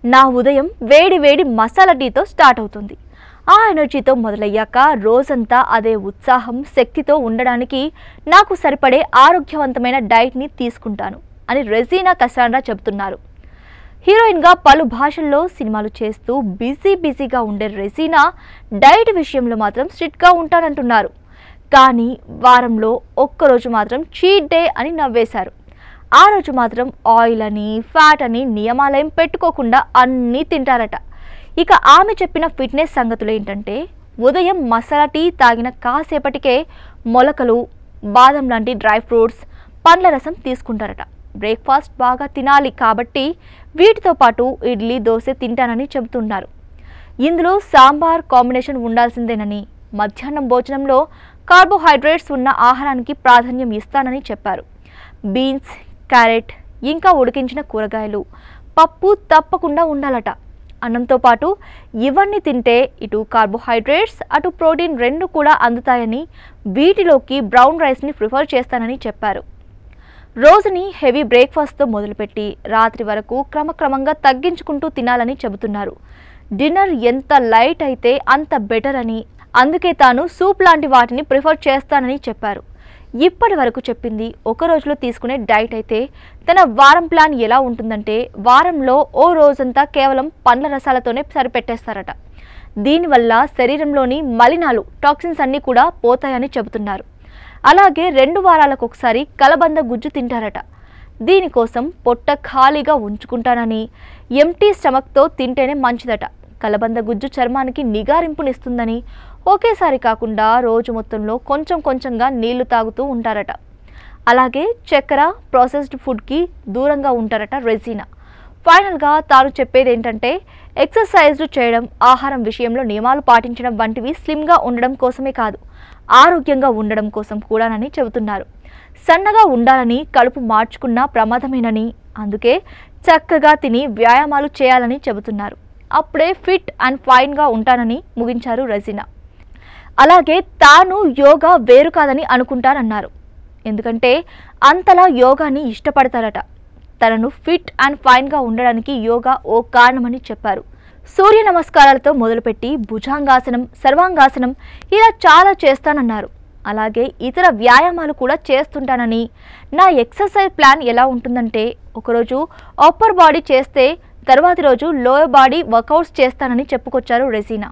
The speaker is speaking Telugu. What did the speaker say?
నా ఉదయం వేడి వేడి మసాలా టీతో స్టార్ట్ అవుతుంది. ఆ ఎనర్జీతో మొదలయ్యాక రోజంతా అదే ఉత్సాహం, శక్తితో ఉండడానికి నాకు సరిపడే ఆరోగ్యవంతమైన డైట్ని తీసుకుంటాను అని రెజీనా కసాండ్రా చెబుతున్నారు. హీరోయిన్గా పలు భాషల్లో సినిమాలు చేస్తూ బిజీగా ఉండే రెజీనా డైట్ విషయంలో మాత్రం స్ట్రిక్ట్గా ఉంటానంటున్నారు. కానీ వారంలో ఒక్కరోజు మాత్రం చీట్ డే అని నవ్వేశారు. ఆ రోజు మాత్రం ఆయిల్ అని, ఫ్యాట్ అని నియమాలేం పెట్టుకోకుండా అన్నీ తింటారట. ఇక ఆమె చెప్పిన ఫిట్నెస్ సంగతులు ఏంటంటే, ఉదయం మసాలా టీ తాగిన కాసేపటికే మొలకలు, బాదం లాంటి డ్రై ఫ్రూట్స్, పండ్ల రసం తీసుకుంటారట. బ్రేక్ఫాస్ట్ బాగా తినాలి కాబట్టి వీటితో పాటు ఇడ్లీ, దోశ తింటానని చెబుతున్నారు. ఇందులో సాంబార్ కాంబినేషన్ ఉండాల్సిందేనని, మధ్యాహ్నం భోజనంలో కార్బోహైడ్రేట్స్ ఉన్న ఆహారానికి ప్రాధాన్యం ఇస్తానని చెప్పారు. బీన్స్, క్యారెట్, ఇంకా ఉడికించిన కూరగాయలు, పప్పు తప్పకుండా ఉండాలట. అన్నంతో పాటు ఇవన్నీ తింటే ఇటు కార్బోహైడ్రేట్స్, అటు ప్రోటీన్ రెండు కూడా అందుతాయని, వీటిలోకి బ్రౌన్ రైస్ని ప్రిఫర్ చేస్తానని చెప్పారు. రోజుని హెవీ బ్రేక్ఫాస్ట్తో మొదలుపెట్టి రాత్రి వరకు క్రమక్రమంగా తగ్గించుకుంటూ తినాలని చెబుతున్నారు. డిన్నర్ ఎంత లైట్ అయితే అంత బెటర్ అని, అందుకే తాను సూప్ లాంటి వాటిని ప్రిఫర్ చేస్తానని చెప్పారు. ఇప్పటి వరకు చెప్పింది ఒక రోజులో తీసుకునే డైట్ అయితే, తన వారం ప్లాన్ ఎలా ఉంటుందంటే, వారంలో ఓ రోజంతా కేవలం పండ్ల రసాలతోనే సరిపెట్టేస్తారట. దీనివల్ల శరీరంలోని మలినాలు, టాక్సిన్స్ అన్నీ కూడా పోతాయని చెబుతున్నారు. అలాగే 2 వారాలకు ఒకసారి కలబంద గుజ్జు తింటారట. దీనికోసం పొట్ట ఖాళీగా ఉంచుకుంటానని, ఎంటీ స్టమక్తో తింటేనే మంచిదట. కలబంద గుజ్జు చర్మానికి నిగారింపునిస్తుందని, ఒకేసారి కాకుండా రోజు మొత్తంలో కొంచెంగా నీళ్లు తాగుతూ ఉంటారట. అలాగే చక్కెర, ప్రాసెస్డ్ ఫుడ్కి దూరంగా ఉంటారట రెజీనా. ఫైనల్గా తాను చెప్పేది ఏంటంటే, ఎక్సర్సైజ్లు చేయడం, ఆహారం విషయంలో నియమాలు పాటించడం వంటివి స్లిమ్గా ఉండడం కోసమే కాదు, ఆరోగ్యంగా ఉండడం కోసం కూడానని చెబుతున్నారు. సన్నగా ఉండాలని కడుపు మార్చుకున్నా ప్రమాదమేనని, అందుకే చక్కగా తిని వ్యాయామాలు చేయాలని చెబుతున్నారు. అప్పుడే ఫిట్ అండ్ ఫైన్గా ఉంటానని ముగించారు రెజీనా. అలాగే తాను యోగా వేరు కాదని అనుకుంటారన్నారు. ఎందుకంటే అంతలా యోగాని ఇష్టపడతారట. తనను ఫిట్ అండ్ ఫైన్గా ఉండడానికి యోగా ఓ కారణమని చెప్పారు. సూర్య నమస్కారాలతో మొదలుపెట్టి భుజంగాసనం, సర్వాంగాసనం ఇలా చాలా చేస్తానన్నారు. అలాగే ఇతర వ్యాయామాలు కూడా చేస్తుంటానని, నా ఎక్సర్సైజ్ ప్లాన్ ఎలా ఉంటుందంటే, ఒకరోజు అప్పర్ బాడీ చేస్తే తర్వాతి రోజు లోయర్ బాడీ వర్కౌట్స్ చేస్తానని చెప్పుకొచ్చారు రెజీనా.